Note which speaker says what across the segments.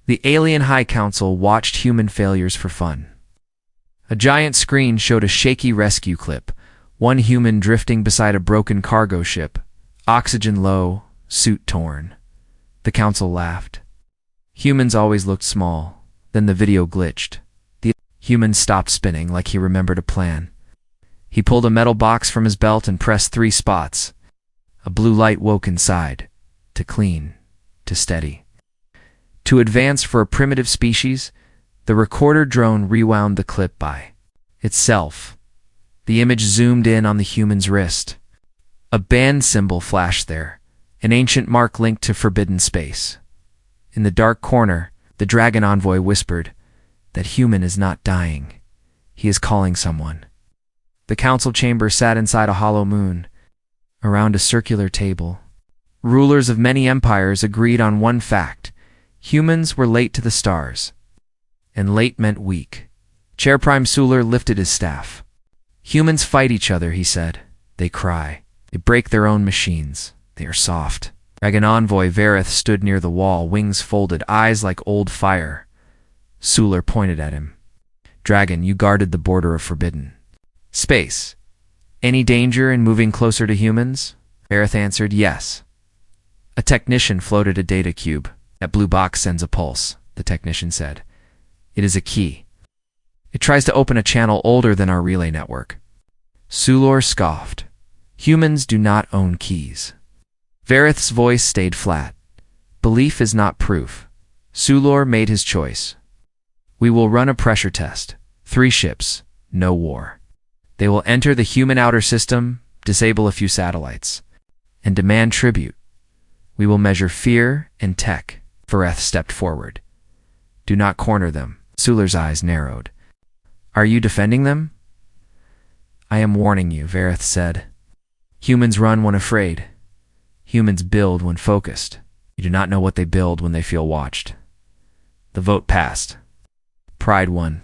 Speaker 1: The alien High Council watched human failures for fun. A giant screen showed a shaky rescue clip, one human drifting beside a broken cargo ship, oxygen low, suit torn. The council laughed. Humans always looked small. Then the video glitched. The human stopped spinning like he remembered a plan. He pulled a metal box from his belt and pressed 3 spots. A blue light woke inside. To clean. To steady. To advance for a primitive species, the recorder drone rewound the clip by itself. The image zoomed in on the human's wrist. A band symbol flashed there, an ancient mark linked to forbidden space. In the dark corner, the Dragon Envoy whispered, "That human is not dying. He is calling someone." The council chamber sat inside a hollow moon, around a circular table. Rulers of many empires agreed on one fact: humans were late to the stars. And late meant weak. Chair Prime Suler lifted his staff. "Humans fight each other," he said. "They cry. They break their own machines. They are soft." Dragon Envoy Vareth stood near the wall, wings folded, eyes like old fire. Suler pointed at him. "Dragon, you guarded the border of forbidden space. Any danger in moving closer to humans?" Vareth answered, "Yes." A technician floated a data cube. "That blue box sends a pulse," the technician said. "It is a key. It tries to open a channel older than our relay network." Suler scoffed. "Humans do not own keys." Vareth's voice stayed flat. "Belief is not proof." Suler made his choice. "We will run a pressure test. 3 ships, no war. They will enter the human outer system, disable a few satellites, and demand tribute. We will measure fear and tech." Vareth stepped forward. "Do not corner them." Suler's eyes narrowed. "Are you defending them?" "I am warning you," Vareth said. "Humans run when afraid. Humans build when focused. You do not know what they build when they feel watched." The vote passed. Pride won.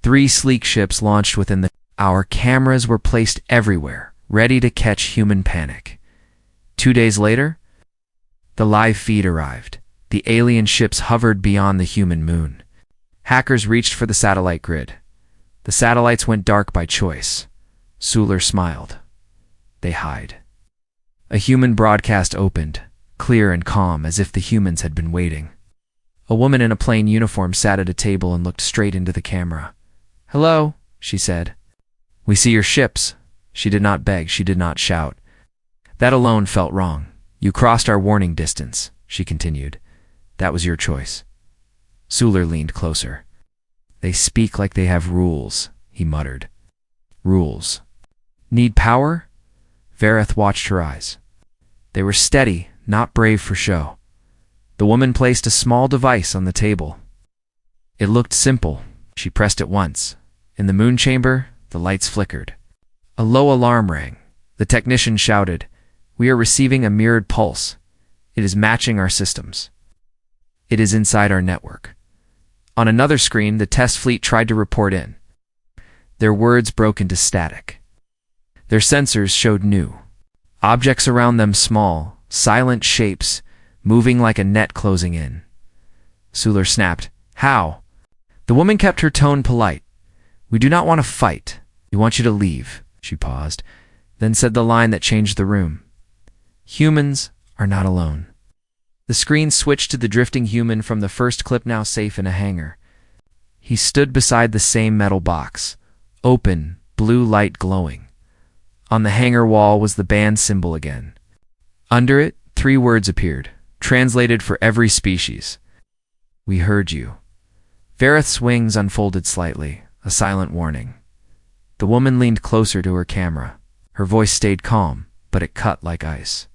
Speaker 1: 3 sleek ships launched within the... Our cameras were placed everywhere, ready to catch human panic. 2 days later, the live feed arrived. The alien ships hovered beyond the human moon. Hackers reached for the satellite grid. The satellites went dark by choice. Suler smiled. They hide. A human broadcast opened, clear and calm, as if the humans had been waiting. A woman in a plain uniform sat at a table and looked straight into the camera. "Hello," she said. "We see your ships." She did not beg, she did not shout. That alone felt wrong. "You crossed our warning distance," she continued. "That was your choice." Suler leaned closer. "They speak like they have rules," he muttered. "Rules. Need power?" Vareth watched her eyes. They were steady, not brave for show. The woman placed a small device on the table. It looked simple. She pressed it once. In the moon chamber, the lights flickered. A low alarm rang. The technician shouted, "We are receiving a mirrored pulse. It is matching our systems. It is inside our network." On another screen, the test fleet tried to report in. Their words broke into static. Their sensors showed new. Objects around them small, silent shapes, moving like a net closing in. Suler snapped, "How?" The woman kept her tone polite. "We do not want to fight. We want you to leave." She paused, then said the line that changed the room. "Humans are not alone." The screen switched to the drifting human from the first clip, now safe in a hangar. He stood beside the same metal box, open, blue light glowing. On the hangar wall was the band symbol again. Under it, 3 words appeared, translated for every species. "We heard you." Vareth's wings unfolded slightly, a silent warning. The woman leaned closer to her camera. Her voice stayed calm, but it cut like ice.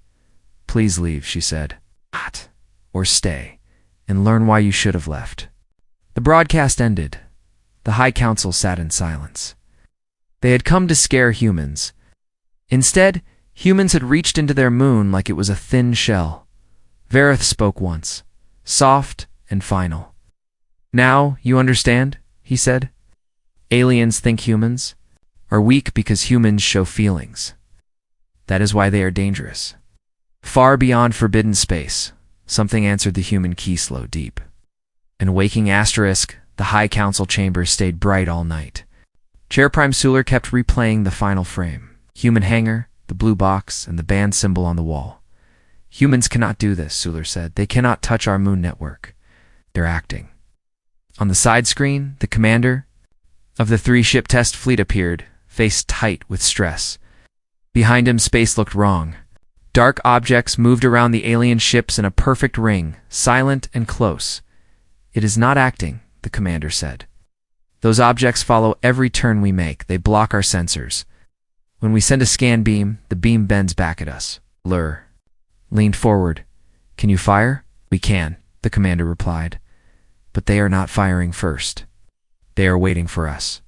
Speaker 1: "Please leave," she said. "Not. Or stay, and learn why you should have left." The broadcast ended. The High Council sat in silence. They had come to scare humans. Instead, humans had reached into their moon like it was a thin shell. Vareth spoke once, soft and final. "Now you understand," he said. "Aliens think humans are weak because humans show feelings. That is why they are dangerous. Far beyond forbidden space, something answered the human key slow, deep. And waking asterisk, the High Council chambers stayed bright all night. Chair Prime Suler kept replaying the final frame. Human hangar, the blue box, and the band symbol on the wall. Humans cannot do this, Suler said. They cannot touch our moon network. They're acting. On the side screen, the commander of the 3-ship test fleet appeared, face tight with stress. Behind him, space looked wrong. Dark objects moved around the alien ships in a perfect ring, silent and close. It is not acting, the commander said. Those objects follow every turn we make. They block our sensors. When we send a scan beam, the beam bends back at us. Lur leaned forward. Can you fire? We can, the commander replied. But they are not firing first. They are waiting for us.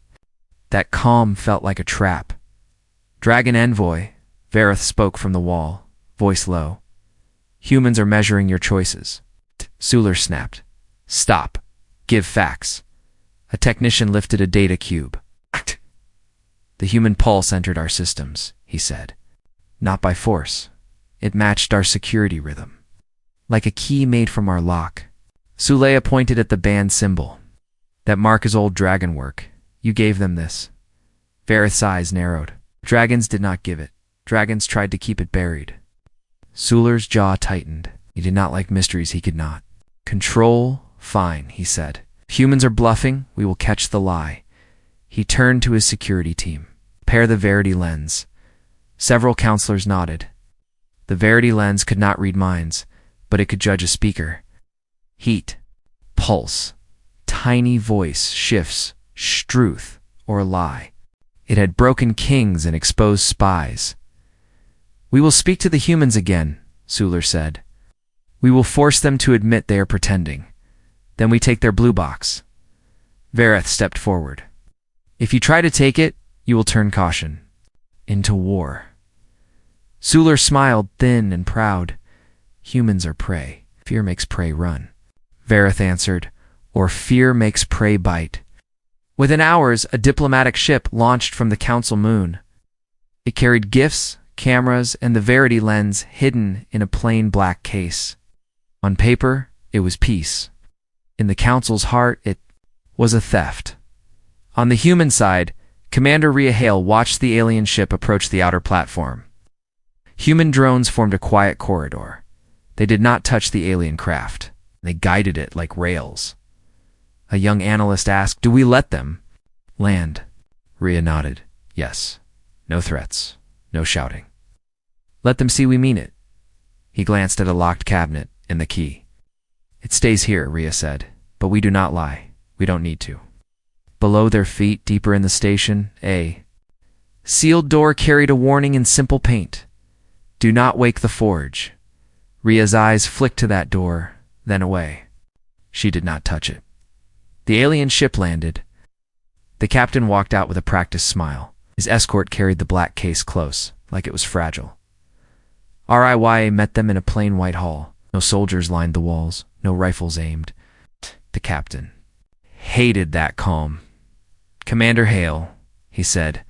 Speaker 1: That calm felt like a trap. Dragon Envoy, Vareth spoke from the wall, voice low. Humans are measuring your choices. Suler snapped. Stop. Give facts. A technician lifted a data cube. The human pulse entered our systems, he said. Not by force. It matched our security rhythm. Like a key made from our lock. Suleya pointed at the band symbol. That mark is old dragon work. You gave them this. Vareth's eyes narrowed. Dragons did not give it. Dragons tried to keep it buried. Suler's jaw tightened. He did not like mysteries he could not. Control, fine, he said. If humans are bluffing, we will catch the lie. He turned to his security team. Pair the Verity lens. Several counselors nodded. The Verity lens could not read minds, but it could judge a speaker. Heat, pulse, tiny voice shifts, truth or lie. It had broken kings and exposed spies. We will speak to the humans again, Suler said. We will force them to admit they are pretending. Then we take their blue box. Vareth stepped forward. If you try to take it, you will turn caution into war. Suler smiled, thin and proud. Humans are prey. Fear makes prey run. Vareth answered, or fear makes prey bite. Within hours, a diplomatic ship launched from the Council moon. It carried gifts, cameras, and the Verity lens hidden in a plain black case. On paper, it was peace. In the Council's heart, it was a theft. On the human side, Commander Rhea Hale watched the alien ship approach the outer platform. Human drones formed a quiet corridor. They did not touch the alien craft. They guided it like rails. A young analyst asked, do we let them land? Rhea nodded. Yes. No threats. No shouting. Let them see we mean it. He glanced at a locked cabinet and the key. It stays here, Rhea said, but we do not lie. We don't need to. Below their feet, deeper in the station, a sealed door carried a warning in simple paint. Do not wake the forge. Rhea's eyes flicked to that door, then away. She did not touch it. The alien ship landed. The captain walked out with a practiced smile. His escort carried the black case close, like it was fragile. RIYA met them in a plain white hall. No soldiers lined the walls, no rifles aimed. The captain hated that calm. Commander Hale, he said.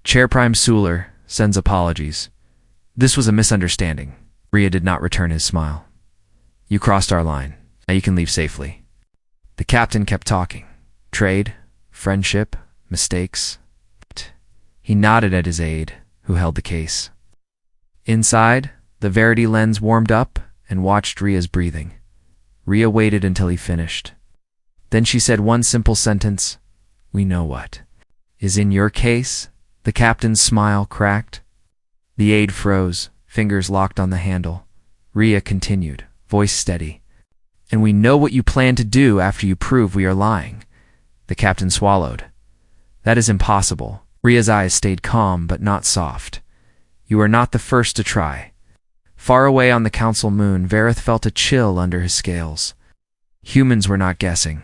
Speaker 1: Chair Prime Suler sends apologies. This was a misunderstanding. Rhea did not return his smile. You crossed our line. Now you can leave safely. The captain kept talking. Trade, friendship, mistakes. He nodded at his aide, who held the case. Inside, the Verity lens warmed up and watched Rhea's breathing. Rhea waited until he finished. Then she said one simple sentence. We know what is in your case. The captain's smile cracked. The aide froze, fingers locked on the handle. Rhea continued, voice steady. And we know what you plan to do after you prove we are lying. The captain swallowed. That is impossible. Rhea's eyes stayed calm but not soft. You are not the first to try. Far away on the Council moon, Vareth felt a chill under his scales. Humans were not guessing.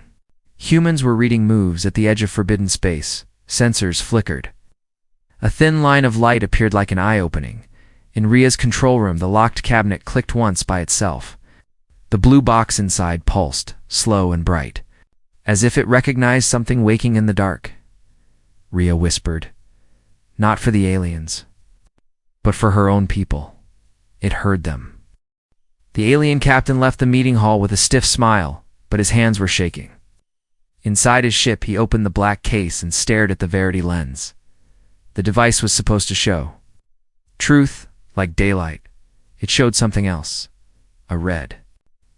Speaker 1: Humans were reading moves at the edge of forbidden space. Sensors flickered. A thin line of light appeared like an eye-opening. In Rhea's control room, the locked cabinet clicked once by itself. The blue box inside pulsed, slow and bright, as if it recognized something waking in the dark. Rhea whispered, not for the aliens, but for her own people. It heard them. The alien captain left the meeting hall with a stiff smile. but his hands were shaking. Inside his ship, he opened the black case and stared at the Verity lens. The device was supposed to show truth, like daylight. It showed something else. A red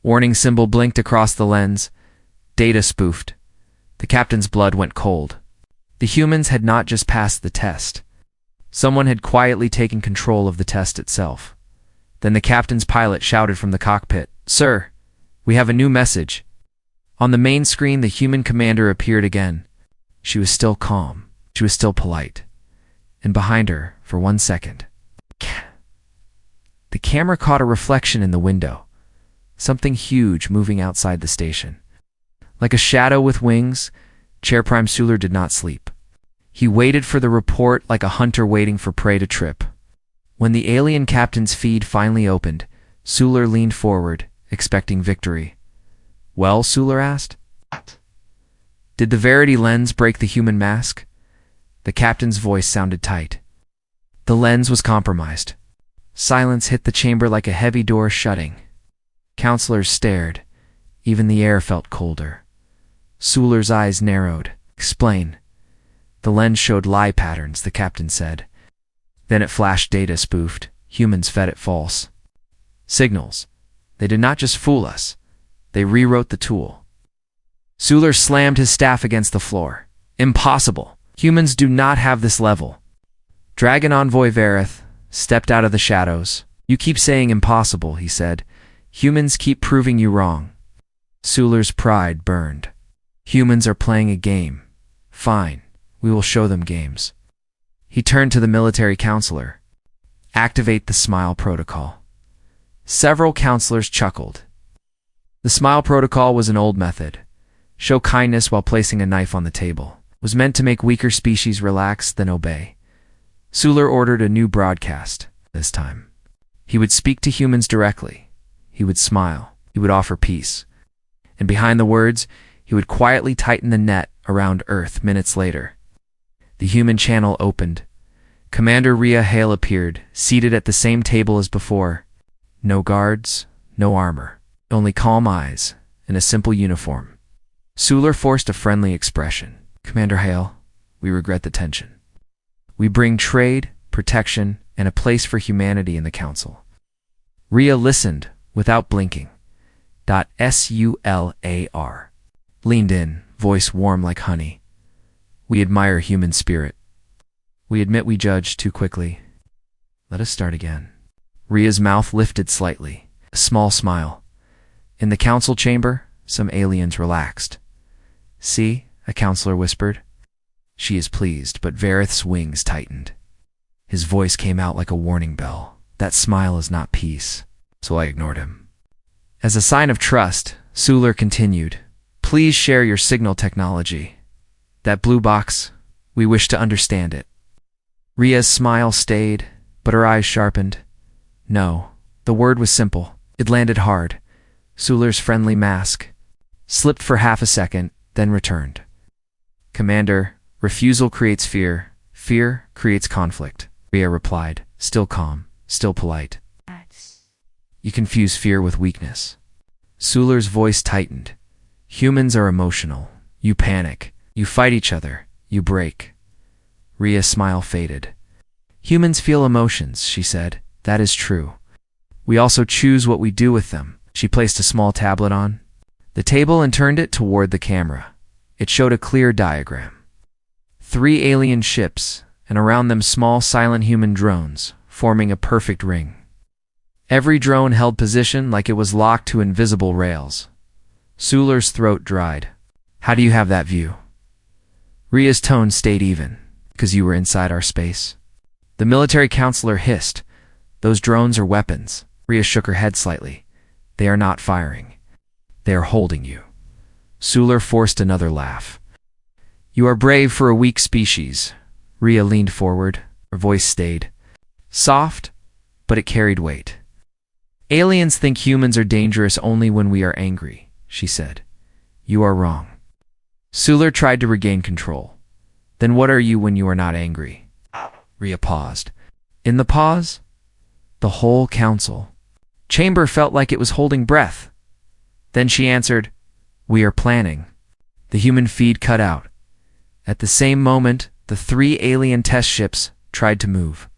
Speaker 1: warning symbol blinked across the lens. Data spoofed. The captain's blood went cold. The humans had not just passed the test. Someone had quietly taken control of the test itself. Then the captain's pilot shouted from the cockpit, "Sir, we have a new message." On the main screen, the human commander appeared again. She was still calm. She was still polite. And behind her, for 1 second, the camera caught a reflection in the window. Something huge moving outside the station. Like a shadow with wings, Chair Prime Suler did not sleep. He waited for the report like a hunter waiting for prey to trip. When the alien captain's feed finally opened, Suler leaned forward, expecting victory. "Well?" Suler asked. "Did the Verity lens break the human mask?" The captain's voice sounded tight. The lens was compromised. Silence hit the chamber like a heavy door shutting. Counselors stared. Even the air felt colder. Suler's eyes narrowed. "Explain." "The lens showed lie patterns," the captain said. Then it flashed data spoofed. Humans fed it false signals. They did not just fool us. They rewrote the tool. Suler slammed his staff against the floor. "Impossible. Humans do not have this level." Dragon Envoy Verith stepped out of the shadows. "You keep saying impossible," he said. "Humans keep proving you wrong." Suler's pride burned. "Humans are playing a game. Fine, we will show them games." He turned to the military counselor. "Activate the SMILE protocol." Several counselors chuckled. The SMILE protocol was an old method. Show kindness while placing a knife on the table. It was meant to make weaker species relax, then obey. Suler ordered a new broadcast this time. He would speak to humans directly. He would smile. He would offer peace. And behind the words, he would quietly tighten the net around Earth minutes later. The human channel opened. Commander Rhea Hale appeared, seated at the same table as before. No guards, no armor, only calm eyes and a simple uniform. Suler forced a friendly expression. "Commander Hale, we regret the tension. We bring trade, protection, and a place for humanity in the council." Rhea listened without blinking. "SULAR. Leaned in, voice warm like honey. "We admire human spirit. We admit we judged too quickly. Let us start again." Rhea's mouth lifted slightly, a small smile. In the council chamber, some aliens relaxed. "See," a counselor whispered. "She is pleased," but Verith's wings tightened. His voice came out like a warning bell. "That smile is not peace." So I ignored him. As a sign of trust, Suler continued, "Please share your signal technology. That blue box, we wish to understand it." Rhea's smile stayed, but her eyes sharpened. No, the word was simple. It landed hard. Suler's friendly mask slipped for half a second, then returned. "Commander, refusal creates fear. Fear creates conflict," Rhea replied, still calm, still polite. "You confuse fear with weakness." Suler's voice tightened. "Humans are emotional. You panic. You fight each other. You break." Rhea's smile faded. "Humans feel emotions," she said. "That is true. We also choose what we do with them." She placed a small tablet on the table and turned it toward the camera. It showed a clear diagram. 3 alien ships, and around them small silent human drones, forming a perfect ring. Every drone held position like it was locked to invisible rails. Suler's throat dried. "How do you have that view?" Rhea's tone stayed even. "Because you were inside our space." The military counselor hissed. "Those drones are weapons." Rhea shook her head slightly. "They are not firing. They are holding you." Suler forced another laugh. "You are brave for a weak species." Rhea leaned forward. Her voice stayed soft, but it carried weight. "Aliens think humans are dangerous only when we are angry," she said. "You are wrong." Suler tried to regain control. "Then what are you when you are not angry?" Rhea paused. In the pause, the whole council chamber felt like it was holding breath. Then she answered, We are planning. The human feed cut out. At the same moment, the 3 alien test ships tried to move.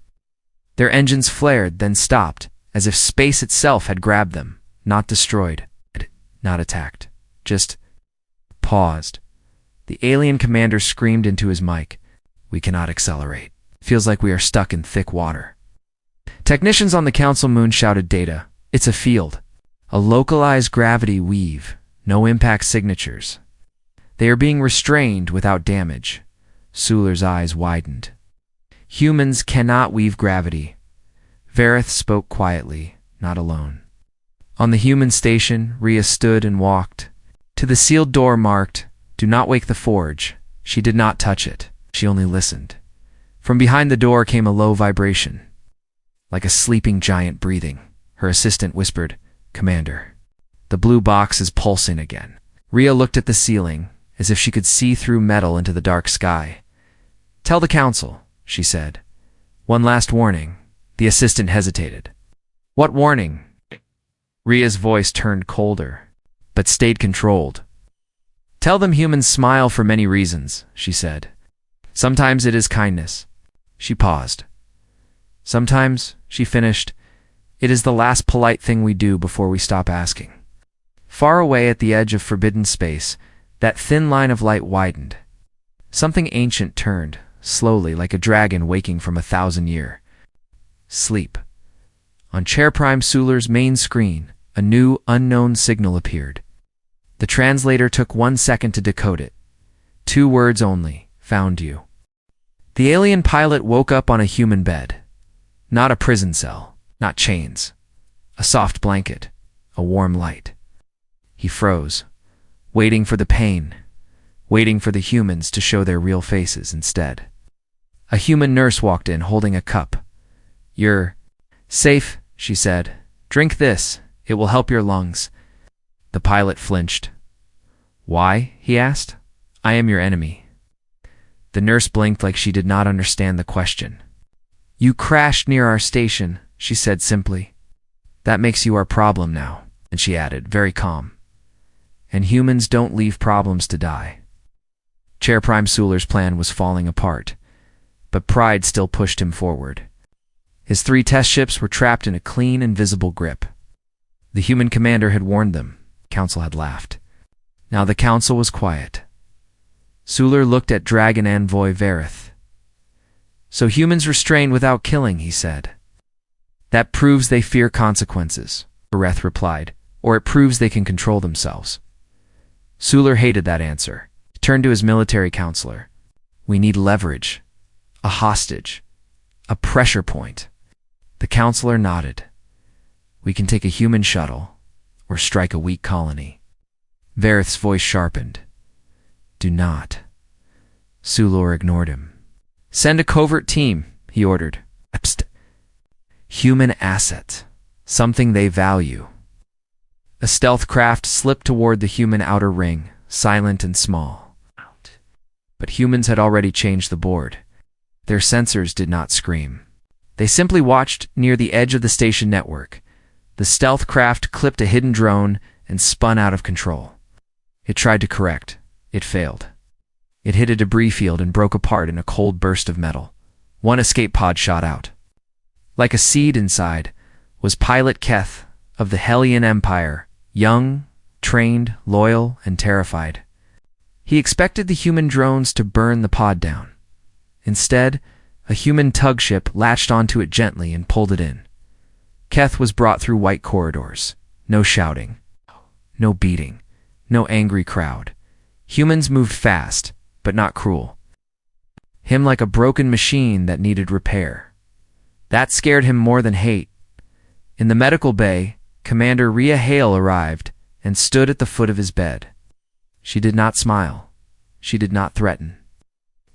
Speaker 1: Their engines flared, then stopped, as if space itself had grabbed them, not destroyed, not attacked, just paused. The alien commander screamed into his mic, "We cannot accelerate. Feels like we are stuck in thick water." Technicians on the council moon shouted data. It's a field. A localized gravity weave. No impact signatures. They are being restrained without damage. Suler's eyes widened. Humans cannot weave gravity. Vareth spoke quietly, not alone. On the human station, Rhea stood and walked to the sealed door marked, "Do not wake the forge." She did not touch it. She only listened. From behind the door came a low vibration, like a sleeping giant breathing. Her assistant whispered, "Commander, the blue box is pulsing again." Rhea looked at the ceiling, as if she could see through metal into the dark sky. "Tell the council," she said. "One last warning." The assistant hesitated. "What warning?" Rhea's voice turned colder, but stayed controlled. "Tell them humans smile for many reasons," she said. "Sometimes it is kindness." She paused. "Sometimes," she finished, "it is the last polite thing we do before we stop asking." Far away at the edge of forbidden space, that thin line of light widened. Something ancient turned, slowly, like a dragon waking from 1,000-year sleep. On Chair Prime Suler's main screen, a new, unknown signal appeared. The translator took 1 second to decode it. 2 words only, "Found you." The alien pilot woke up on a human bed. Not a prison cell, not chains. A soft blanket, a warm light. He froze, waiting for the pain, waiting for the humans to show their real faces instead. A human nurse walked in, holding a cup. "You're safe," she said. "Drink this. It will help your lungs." The pilot flinched. "Why?" he asked. "I am your enemy." The nurse blinked like she did not understand the question. "You crashed near our station," she said simply. "That makes you our problem now," and she added, very calm. "And humans don't leave problems to die." Chair Prime Suler's plan was falling apart, but pride still pushed him forward. His 3 test ships were trapped in a clean, invisible grip. The human commander had warned them. Council had laughed. Now the council was quiet. Suler looked at Dragon Envoy Vareth. "So humans restrain without killing," he said. "That proves they fear consequences," Vareth replied, "or it proves they can control themselves." Suler hated that answer. He turned to his military counselor. "We need leverage, a hostage, a pressure point." The counselor nodded. "We can take a human shuttle, or strike a weak colony." Vareth's voice sharpened. "Do not." Suler ignored him. "Send a covert team," he ordered. Psst. "Human asset, something they value." A stealth craft slipped toward the human outer ring, silent and small. But humans had already changed the board. Their sensors did not scream. They simply watched near the edge of the station network. The stealth craft clipped a hidden drone and spun out of control. It tried to correct. It failed. It hit a debris field and broke apart in a cold burst of metal. 1 escape pod shot out. Like a seed inside was Pilot Keth of the Hellion Empire, young, trained, loyal, and terrified. He expected the human drones to burn the pod down. Instead, a human tug ship latched onto it gently and pulled it in. Keth was brought through white corridors. No shouting. No beating. No angry crowd. Humans moved fast, but not cruel. Him like a broken machine that needed repair. That scared him more than hate. In the medical bay, Commander Rhea Hale arrived and stood at the foot of his bed. She did not smile. She did not threaten.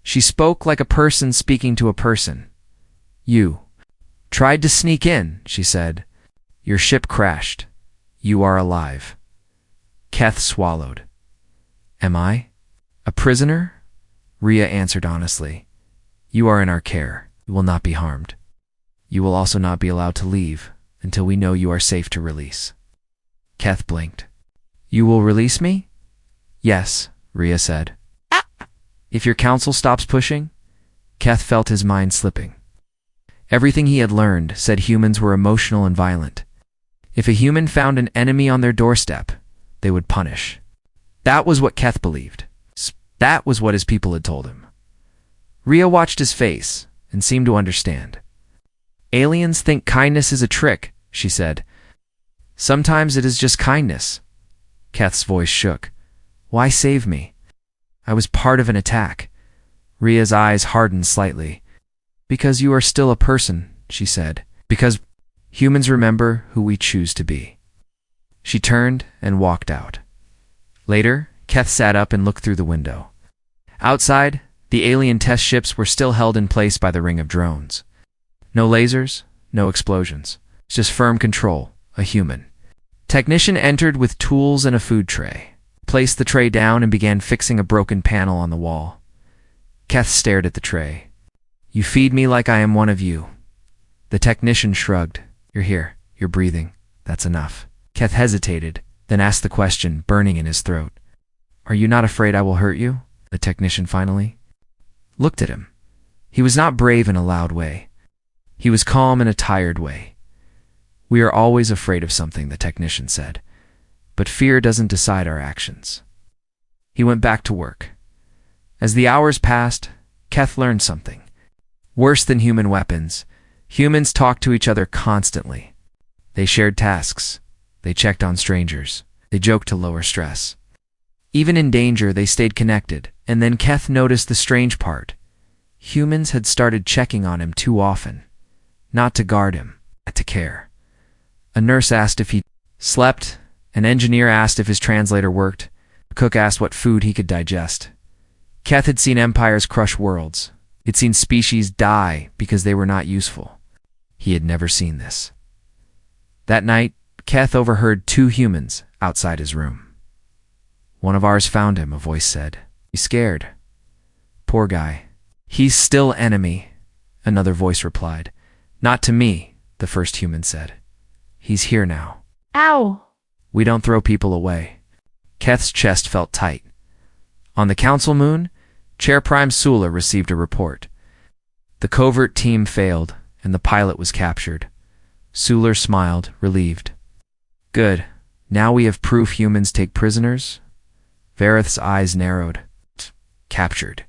Speaker 1: She spoke like a person speaking to a person. "You tried to sneak in," she said. "Your ship crashed. You are alive." Keth swallowed. "Am I? A prisoner?" Rhea answered honestly. "You are in our care. You will not be harmed. You will also not be allowed to leave until we know you are safe to release." Keth blinked. "You will release me?" Yes, Rhea said. If your council stops pushing? Keth felt his mind slipping. Everything he had learned said humans were emotional and violent. If a human found an enemy on their doorstep, they would punish. That was what Keth believed. That was what his people had told him. Rhea watched his face and seemed to understand. Aliens think kindness is a trick, she said. Sometimes it is just kindness. Keth's voice shook. Why save me? I was part of an attack. Rhea's eyes hardened slightly. Because you are still a person, she said. Because humans remember who we choose to be. She turned and walked out. Later, Keth sat up and looked through the window. Outside, the alien test ships were still held in place by the ring of drones. No lasers, no explosions. Just firm control, a human. Technician entered with tools and a food tray, placed the tray down and began fixing a broken panel on the wall. Keth stared at the tray. You feed me like I am one of you. The technician shrugged. You're here. You're breathing. That's enough. Keth hesitated, then asked the question, burning in his throat. Are you not afraid I will hurt you? The technician finally looked at him. He was not brave in a loud way. He was calm in a tired way. We are always afraid of something, the technician said. But fear doesn't decide our actions. He went back to work. As the hours passed, Keth learned something. Worse than human weapons, humans talked to each other constantly. They shared tasks. They checked on strangers. They joked to lower stress. Even in danger, they stayed connected. And then Keth noticed the strange part. Humans had started checking on him too often. Not to guard him, but to care. A nurse asked if he slept. An engineer asked if his translator worked. A cook asked what food he could digest. Keth had seen empires crush worlds. He'd seen species die because they were not useful. He had never seen this. That night, Keth overheard two humans outside his room. One of ours found him, a voice said. He's scared. Poor guy. He's still enemy, another voice replied. Not to me, the first human said. He's here now.
Speaker 2: Ow!
Speaker 1: We don't throw people away. Keth's chest felt tight. On the council moon, Chair Prime Sula received a report. The covert team failed, and the pilot was captured. Suler smiled, relieved. Good. Now we have proof humans take prisoners? Vareth's eyes narrowed. Captured.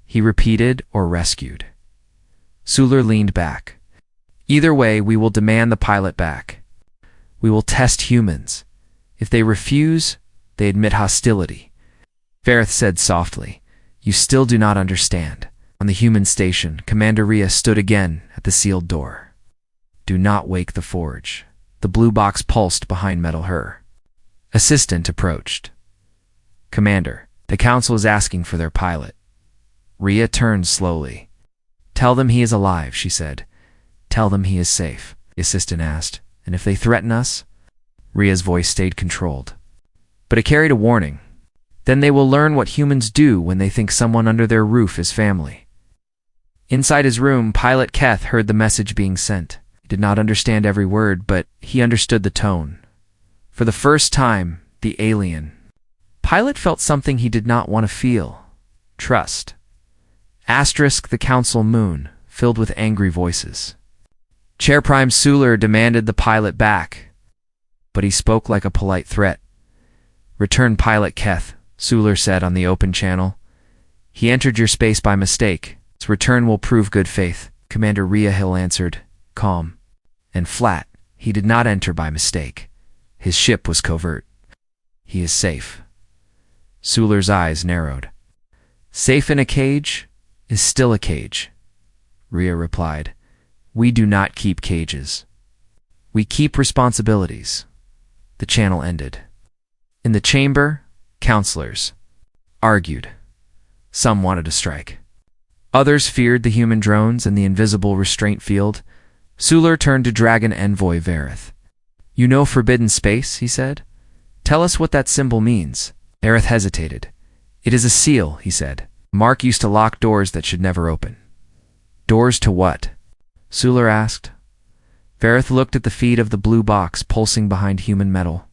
Speaker 1: He repeated, or rescued. Suler leaned back. Either way, we will demand the pilot back. We will test humans. If they refuse, they admit hostility. Vareth said softly, You still do not understand. On the human station, Commander Rhea stood again at the sealed door. Do not wake the forge. The blue box pulsed behind Metal Her. Assistant approached. Commander, the council is asking for their pilot. Rhea turned slowly. Tell them he is alive, she said. Tell them he is safe, the assistant asked. And if they threaten us? Rhea's voice stayed controlled. But it carried a warning. Then they will learn what humans do when they think someone under their roof is family. Inside his room, Pilot Keth heard the message being sent. He did not understand every word, but he understood the tone. For the first time, the alien. Pilot felt something he did not want to feel. Trust. Asterisk the council moon, filled with angry voices. Chair Prime Suler demanded the pilot back, but he spoke like a polite threat. Return Pilot Keth, Suler said on the open channel. He entered your space by mistake. His return will prove good faith. Commander Rhea Hill answered, calm and flat. He did not enter by mistake. His ship was covert. He is safe. Suler's eyes narrowed. Safe in a cage is still a cage, Rhea replied. We do not keep cages. We keep responsibilities. The channel ended. In the chamber, counselors argued. Some wanted to strike. Others feared the human drones and the invisible restraint field. Suler turned to Dragon Envoy Vareth. You know forbidden space, he said. Tell us what that symbol means. Vareth hesitated. It is a seal, he said. Mark used to lock doors that should never open. Doors to what? Suler asked. Vareth looked at the feed of the blue box pulsing behind human metal.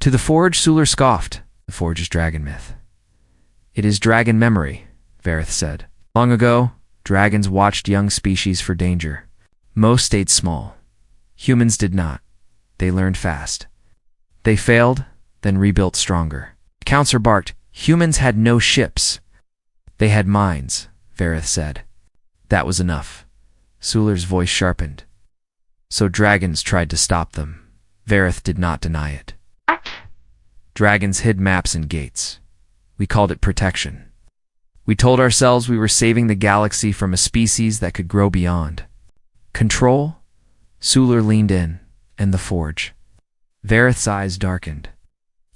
Speaker 1: To the forge, Suler scoffed. The Forge's dragon myth. It is dragon memory, Vareth said. Long ago, dragons watched young species for danger. Most stayed small. Humans did not. They learned fast. They failed, then rebuilt stronger. The counselor barked. Humans had no ships. They had minds, Vareth said. That was enough. Suler's voice sharpened. So dragons tried to stop them. Vareth did not deny it. Dragons hid maps and gates. We called it protection. We told ourselves we were saving the galaxy from a species that could grow beyond. Control? Suler leaned in, and the Forge. Vareth's eyes darkened.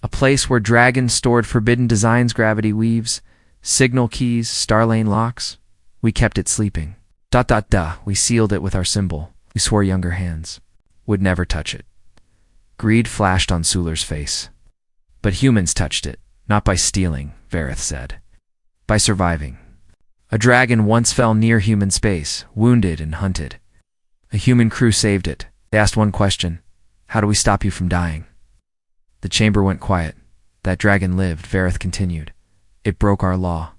Speaker 1: A place where dragons stored forbidden designs, gravity weaves, signal keys, starlane locks. We kept it sleeping. We sealed it with our symbol. We swore younger hands would never touch it. Greed flashed on Suler's face. But humans touched it, not by stealing, Vareth said. By surviving. A dragon once fell near human space, wounded and hunted. A human crew saved it. They asked one question. How do we stop you from dying? The chamber went quiet. That dragon lived, Vareth continued. It broke our law.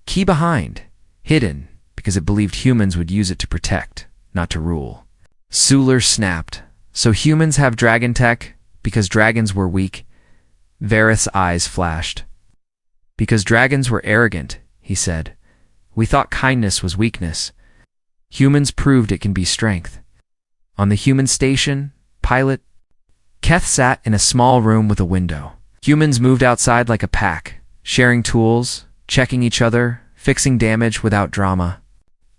Speaker 1: Key behind, hidden, because it believed humans would use it to protect, not to rule. Suler snapped. So humans have dragon tech because dragons were weak? Vareth's eyes flashed. Because dragons were arrogant, he said. We thought kindness was weakness. Humans proved it can be strength. On the human station, pilot, Keth sat in a small room with a window. Humans moved outside like a pack, sharing tools, checking each other, fixing damage without drama.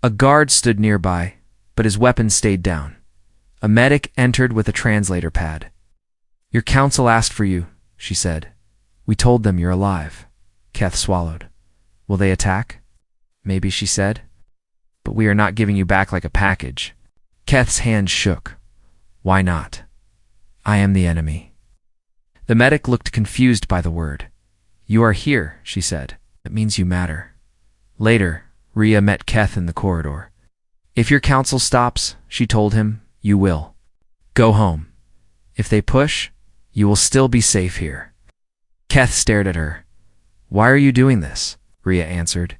Speaker 1: A guard stood nearby, but his weapon stayed down. A medic entered with a translator pad. Your council asked for you, she said. We told them you're alive. Keth swallowed. Will they attack? Maybe, she said. But we are not giving you back like a package. Keth's hand shook. Why not? I am the enemy. The medic looked confused by the word. You are here, she said. That means you matter. Later, Rhea met Keth in the corridor. If your council stops, she told him, you will. Go home. If they push, you will still be safe here. Keth stared at her. Why are you doing this? Rhea answered.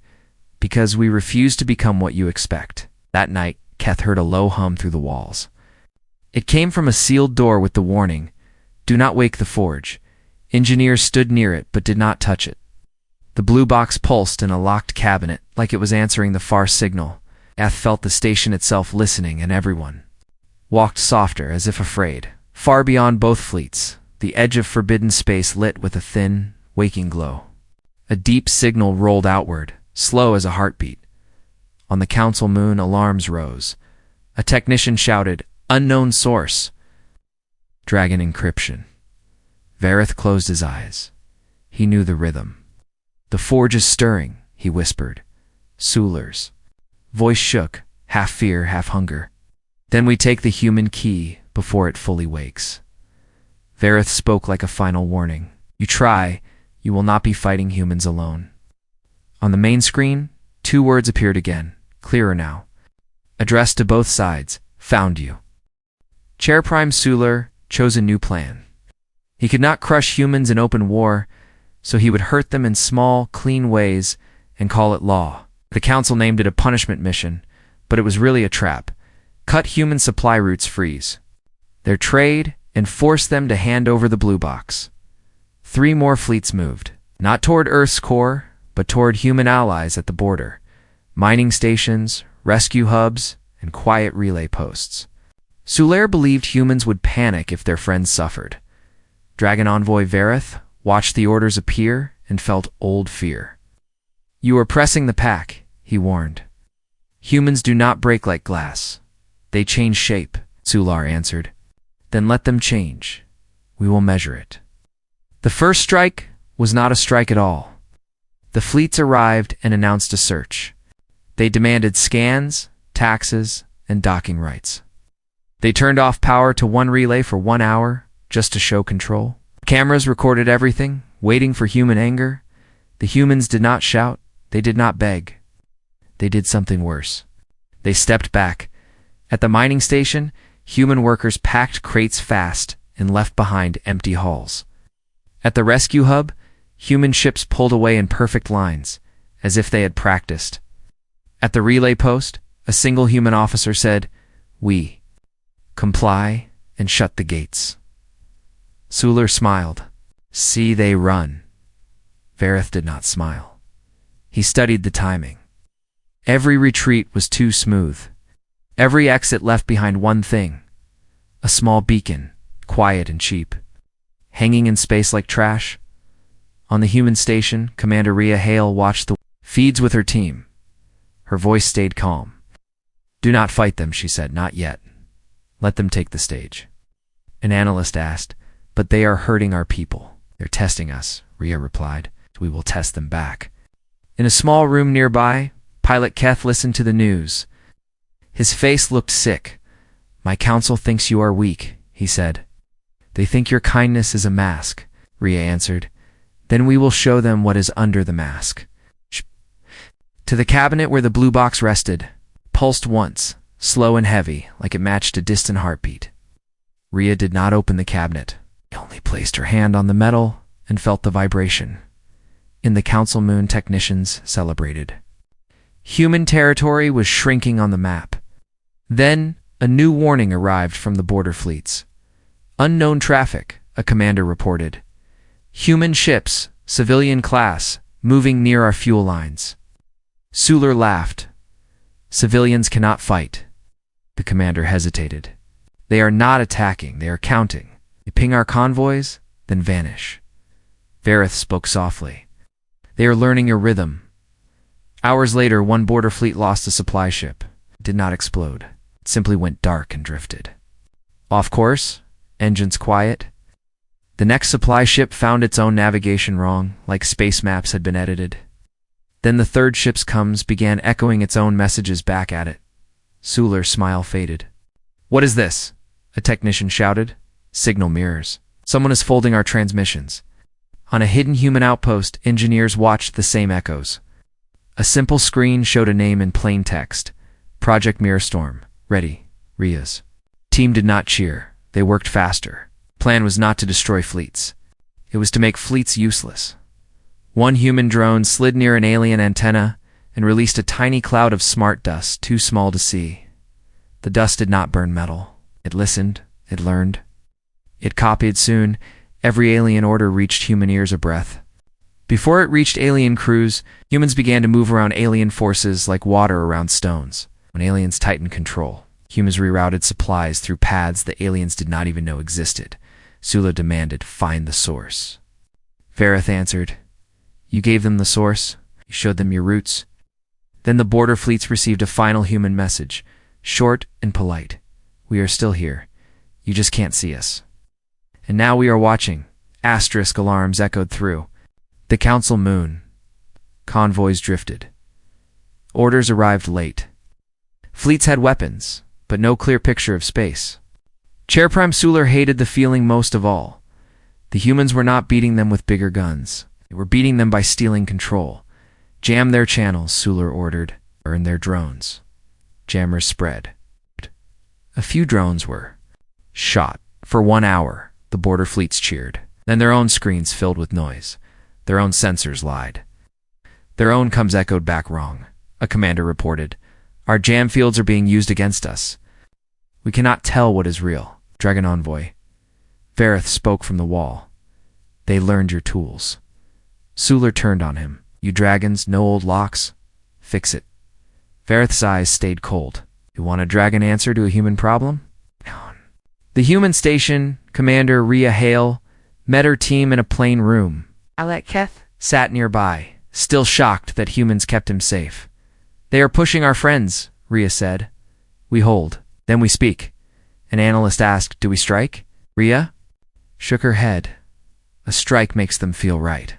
Speaker 1: Because we refuse to become what you expect. That night, Keth heard a low hum through the walls. It came from a sealed door with the warning, do not wake the Forge. Engineers stood near it but did not touch it. The blue box pulsed in a locked cabinet like it was answering the far signal. Keth felt the station itself listening, and everyone walked softer as if afraid. Far beyond both fleets, the edge of forbidden space lit with a thin, waking glow. A deep signal rolled outward, slow as a heartbeat. On the council moon, alarms rose. A technician shouted, unknown source. Dragon encryption. Vareth closed his eyes. He knew the rhythm. The Forge is stirring, he whispered. Suler's voice shook, half fear, half hunger. Then we take the human key before it fully wakes. Vareth spoke like a final warning. You try, you will not be fighting humans alone. On the main screen, 2 words appeared again, clearer now. Addressed to both sides, found you. Chair Prime Suler chose a new plan. He could not crush humans in open war, so he would hurt them in small, clean ways and call it law. The council named it a punishment mission, but it was really a trap. Cut human supply routes freeze their trade and force them to hand over the blue box. 3 more fleets moved, not toward Earth's core, but toward human allies at the border. Mining stations, rescue hubs, and quiet relay posts. Suler believed humans would panic if their friends suffered. Dragon Envoy Vareth watched the orders appear and felt old fear. You are pressing the pack, he warned. Humans do not break like glass. They change shape, Suler answered. Then let them change. We will measure it. The first strike was not a strike at all. The fleets arrived and announced a search. They demanded scans, taxes, and docking rights. They turned off power to one relay for 1 hour just to show control. Cameras recorded everything, waiting for human anger. The humans did not shout. They did not beg. They did something worse. They stepped back. At the mining station, human workers packed crates fast and left behind empty halls. At the rescue hub, human ships pulled away in perfect lines, as if they had practiced. At the relay post, a single human officer said, "We comply," and shut the gates. Suler smiled. "See, they run." Vareth did not smile. He studied the timing. Every retreat was too smooth. Every exit left behind one thing: a small beacon, quiet and cheap, hanging in space like trash. On the human station, Commander Rhea Hale watched the feeds with her team. Her voice stayed calm. "Do not fight them," she said. "Not yet. Let them take the stage." An analyst asked, "But they are hurting our people." "They're testing us," Rhea replied. "We will test them back." In a small room nearby, Pilot Keth listened to the news. His face looked sick. "My council thinks you are weak," he said. "They think your kindness is a mask," Rhea answered. "Then we will show them what is under the mask." To the cabinet where the blue box rested, pulsed once, slow and heavy, like it matched a distant heartbeat. Rhea did not open the cabinet. She only placed her hand on the metal and felt the vibration. In the Council Moon, technicians celebrated. Human territory was shrinking on the map. Then, a new warning arrived from the border fleets. "Unknown traffic," a commander reported. "Human ships, civilian class, moving near our fuel lines." Suler laughed. "Civilians cannot fight." The commander hesitated. "They are not attacking, they are counting. They ping our convoys, then vanish." Vareth spoke softly. "They are learning your rhythm." Hours later, one border fleet lost a supply ship. It did not explode. It simply went dark and drifted. Off course, engines quiet. The next supply ship found its own navigation wrong, like space maps had been edited. Then the third ship's comes began echoing its own messages back at it. Suler's smile faded. "What is this?" a technician shouted. "Signal mirrors. Someone is folding our transmissions." On a hidden human outpost, engineers watched the same echoes. A simple screen showed a name in plain text. "Project Mirrorstorm. Ready. Rhea's." Team did not cheer. They worked faster. Plan was not to destroy fleets. It was to make fleets useless. One human drone slid near an alien antenna and released a tiny cloud of smart dust, too small to see. The dust did not burn metal. It listened. It learned. It copied. Soon, every alien order reached human ears a breath. Before it reached alien crews, humans began to move around alien forces like water around stones. When aliens tightened control, humans rerouted supplies through paths the aliens did not even know existed. Sula demanded, "Find the source." Vareth answered, "You gave them the source. You showed them your roots." Then the border fleets received a final human message, short and polite. "We are still here. You just can't see us." "And now we are watching." Asterisk alarms echoed through. The Council Moon. Convoys drifted. Orders arrived late. Fleets had weapons, but no clear picture of space. Chair Prime Suler hated the feeling most of all. The humans were not beating them with bigger guns. They were beating them by stealing control. "Jam their channels," Suler ordered. "Burn their drones." Jammers spread. A few drones were shot. For 1 hour, the border fleets cheered. Then their own screens filled with noise. Their own sensors lied. Their own coms echoed back wrong. A commander reported, "Our jam fields are being used against us. We cannot tell what is real." Dragon Envoy. Vareth spoke from the wall. "They learned your tools." Suler turned on him. "You dragons, no old locks? Fix it." Vareth's eyes stayed cold. "You want a dragon answer to a human problem?" The human station, Commander Rhea Hale, met her team in a plain room. Galactic sat nearby, still shocked that humans kept him safe. "They are pushing our friends," Rhea said. "We hold. Then we speak." An analyst asked, "Do we strike?" Rhea shook her head. "A strike makes them feel right.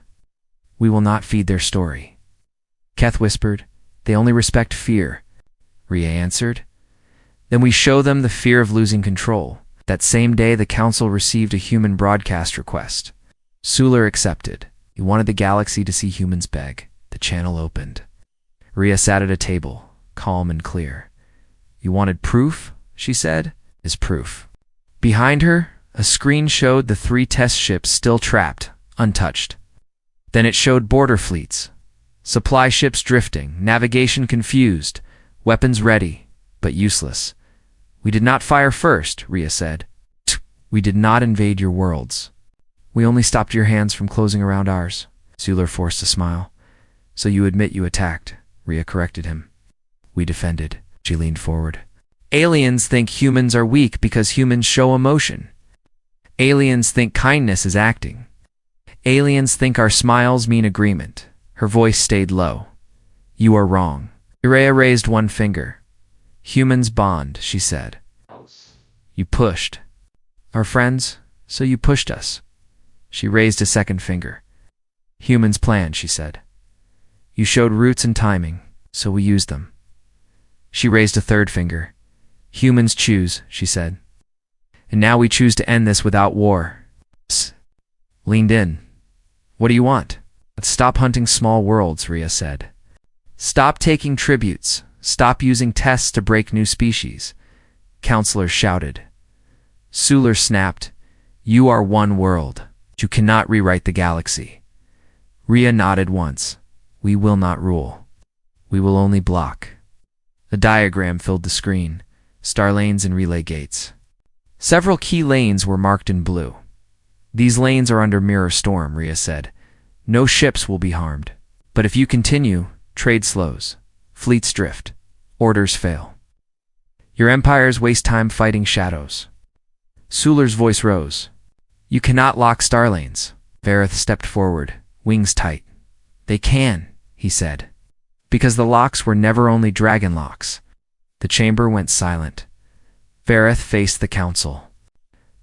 Speaker 1: We will not feed their story." Keth whispered, "They only respect fear." Rhea answered, "Then we show them the fear of losing control." That same day, the council received a human broadcast request. Suler accepted. He wanted the galaxy to see humans beg. The channel opened. Rhea sat at a table, calm and clear. "You wanted proof?" she said. "Is proof." Behind her, a screen showed the 3 test ships still trapped, untouched. Then it showed border fleets, supply ships drifting, navigation confused, weapons ready, but useless. We did not fire first, Rhea said. We did not invade your worlds. We only stopped your hands from closing around ours. Suler forced a smile. So you admit you attacked, Rhea corrected him. We defended. She leaned forward. Aliens think humans are weak because humans show emotion. Aliens think kindness is acting. Aliens think our smiles mean agreement. Her voice stayed low. You are wrong. Rhea raised one finger. Humans bond, she said. You pushed. Our friends, so you pushed us. She raised a second finger. Humans plan, she said. You showed roots and timing, so we used them. She raised a third finger. Humans choose, she said. And now we choose to end this without war. Leaned in. What do you want? Let's stop hunting small worlds, Rhea said. Stop taking tributes. Stop using tests to break new species. Counselors shouted. Suler snapped. You are one world. You cannot rewrite the galaxy. Rhea nodded once. We will not rule. We will only block. A diagram filled the screen. Star lanes and relay gates. Several key lanes were marked in blue. These lanes are under mirror storm, Rhea said. No ships will be harmed. But if you continue, trade slows. Fleets drift. Orders fail. Your empires waste time fighting shadows. Suler's voice rose. You cannot lock star lanes. Vareth stepped forward, wings tight. They can, he said. Because the locks were never only dragon locks. The chamber went silent. Vareth faced the council.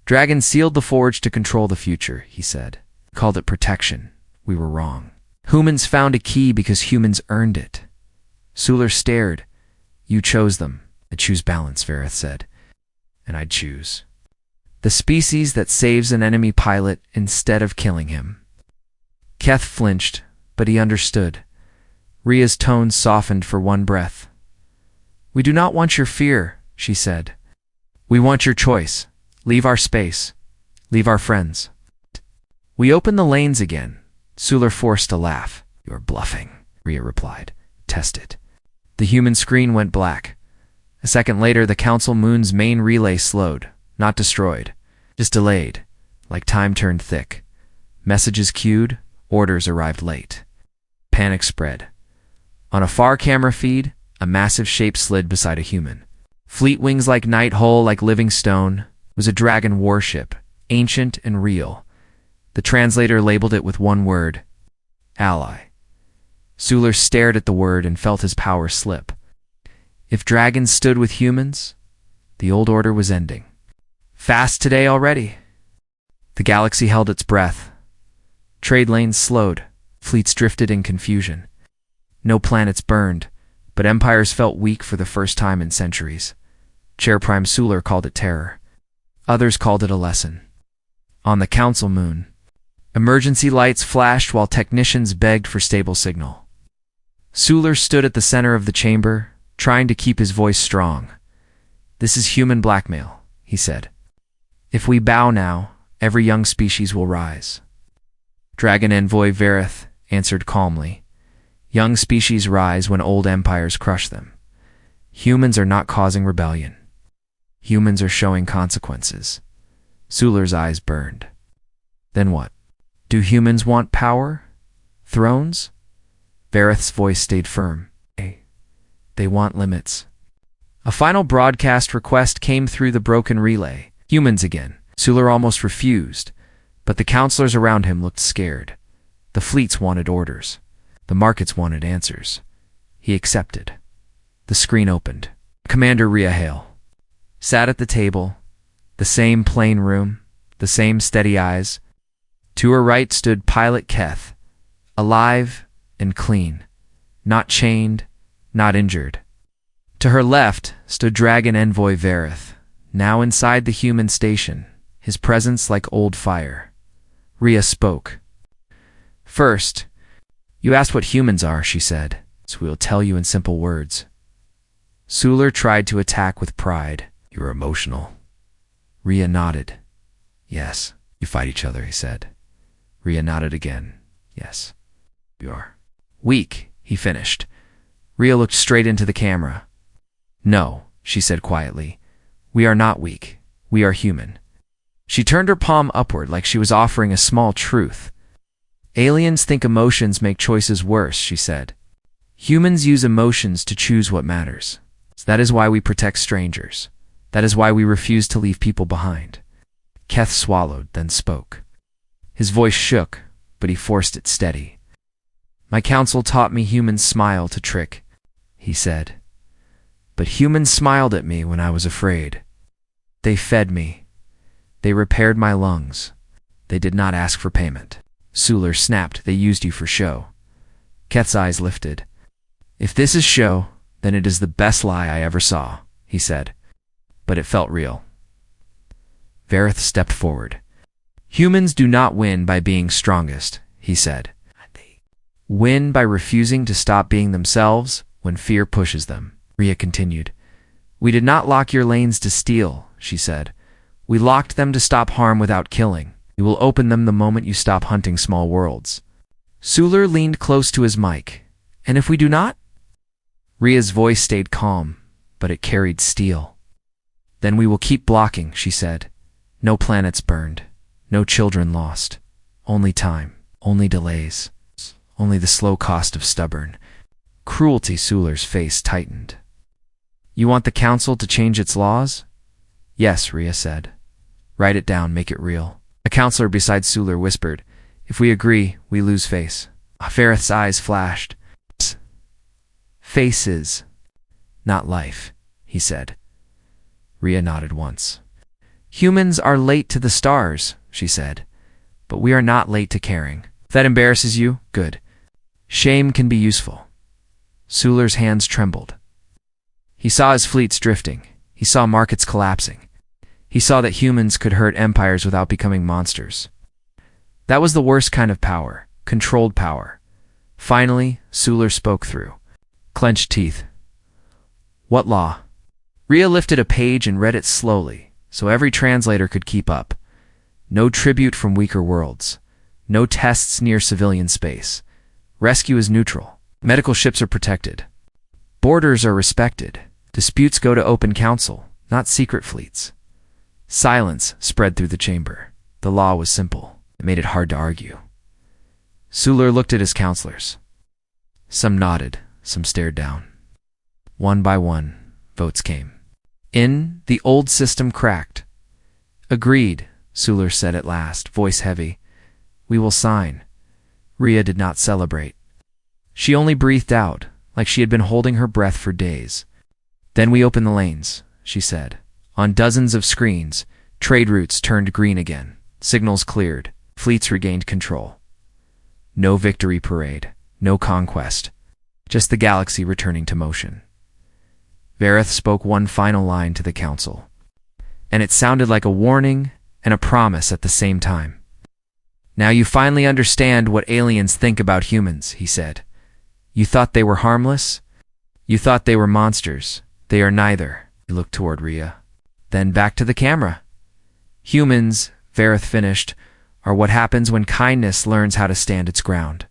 Speaker 1: Dragon sealed the forge to control the future, he said. Called it protection. We were wrong. Humans found a key because humans earned it. Suler stared. You chose them. I choose balance, Vareth said. And I'd choose the species that saves an enemy pilot instead of killing him. Keth flinched, but he understood. Rhea's tone softened for one breath. We do not want your fear, she said. We want your choice. Leave our space. Leave our friends. We opened the lanes again. Suler forced a laugh. You are bluffing, Rhea replied. Test it. The human screen went black. A second later, the council moon's main relay slowed, not destroyed, just delayed, like time turned thick. Messages queued, orders arrived late. Panic spread. On a far camera feed, a massive shape slid beside a human. Fleet wings like night, hull like living stone, was a dragon warship, ancient and real. The translator labeled it with one word, ally. Suler stared at the word and felt his power slip. If dragons stood with humans, the old order was ending. Fast today already. The galaxy held its breath. Trade lanes slowed, fleets drifted in confusion. No planets burned, but empires felt weak for the first time in centuries. Chair Prime Suler called it terror. Others called it a lesson. On the council moon, emergency lights flashed while technicians begged for stable signal. Suler stood at the center of the chamber, trying to keep his voice strong. This is human blackmail, he said. If we bow now, every young species will rise. Dragon Envoy Vareth answered calmly. Young species rise when old empires crush them. Humans are not causing rebellion. Humans are showing consequences. Suler's eyes burned. Then what? Do humans want power? Thrones? Vareth's voice stayed firm. They want limits. A final broadcast request came through the broken relay. Humans again. Suler almost refused, but the counselors around him looked scared. The fleets wanted orders. The markets wanted answers. He accepted. The screen opened. Commander Rhea Hale sat at the table, the same plain room, the same steady eyes. To her right stood Pilot Keth, alive and clean, not chained, not injured. To her left stood Dragon Envoy Vareth, now inside the human station, his presence like old fire. Rhea spoke. First, you asked what humans are, she said, so we will tell you in simple words. Suler tried to attack with pride. You're emotional. Rhea nodded. Yes, you fight each other, he said. Rhea nodded again. Yes. You are. Weak, he finished. Rhea looked straight into the camera. No, she said quietly. We are not weak. We are human. She turned her palm upward like she was offering a small truth. Aliens think emotions make choices worse, she said. Humans use emotions to choose what matters. That is why we protect strangers. That is why we refuse to leave people behind. Keth swallowed, then spoke. His voice shook, but he forced it steady. My council taught me humans smile to trick, he said. But humans smiled at me when I was afraid. They fed me. They repaired my lungs. They did not ask for payment. Suler snapped, they used you for show. Keth's eyes lifted. If this is show, then it is the best lie I ever saw, he said. But it felt real. Vareth stepped forward. Humans do not win by being strongest, he said. They win by refusing to stop being themselves when fear pushes them, Rhea continued. We did not lock your lanes to steal, she said. We locked them to stop harm without killing. We will open them the moment you stop hunting small worlds. Suler leaned close to his mic. And if we do not? Rhea's voice stayed calm, but it carried steel. Then we will keep blocking, she said. No planets burned. No children lost. Only time. Only delays. Only the slow cost of stubborn cruelty. Suler's face tightened. You want the council to change its laws? Yes, Rhea said. Write it down, make it real. A counselor beside Suler whispered, If we agree, we lose face. Vareth's eyes flashed. Faces, not life, he said. Rhea nodded once. Humans are late to the stars, she said. But we are not late to caring. If that embarrasses you, good. Shame can be useful. Suler's hands trembled. He saw his fleets drifting. He saw markets collapsing. He saw that humans could hurt empires without becoming monsters. That was the worst kind of power, controlled power. Finally, Suler spoke through. Clenched teeth. What law? Rhea lifted a page and read it slowly, so every translator could keep up. No tribute from weaker worlds. No tests near civilian space. Rescue is neutral. Medical ships are protected. Borders are respected. Disputes go to open council, not secret fleets. Silence spread through the chamber. The law was simple. It made it hard to argue. Suler looked at his counselors. Some nodded, some stared down. One by one, votes came. In, the old system cracked. Agreed, Suler said at last, voice heavy. We will sign. Rhea did not celebrate. She only breathed out, like she had been holding her breath for days. Then we open the lanes, she said. On dozens of screens, trade routes turned green again. Signals cleared. Fleets regained control. No victory parade. No conquest. Just the galaxy returning to motion. Vareth spoke one final line to the council. And it sounded like a warning and a promise at the same time. Now you finally understand what aliens think about humans, he said. You thought they were harmless? You thought they were monsters. They are neither. He looked toward Rhea. Then back to the camera. Humans, Vareth finished, are what happens when kindness learns how to stand its ground.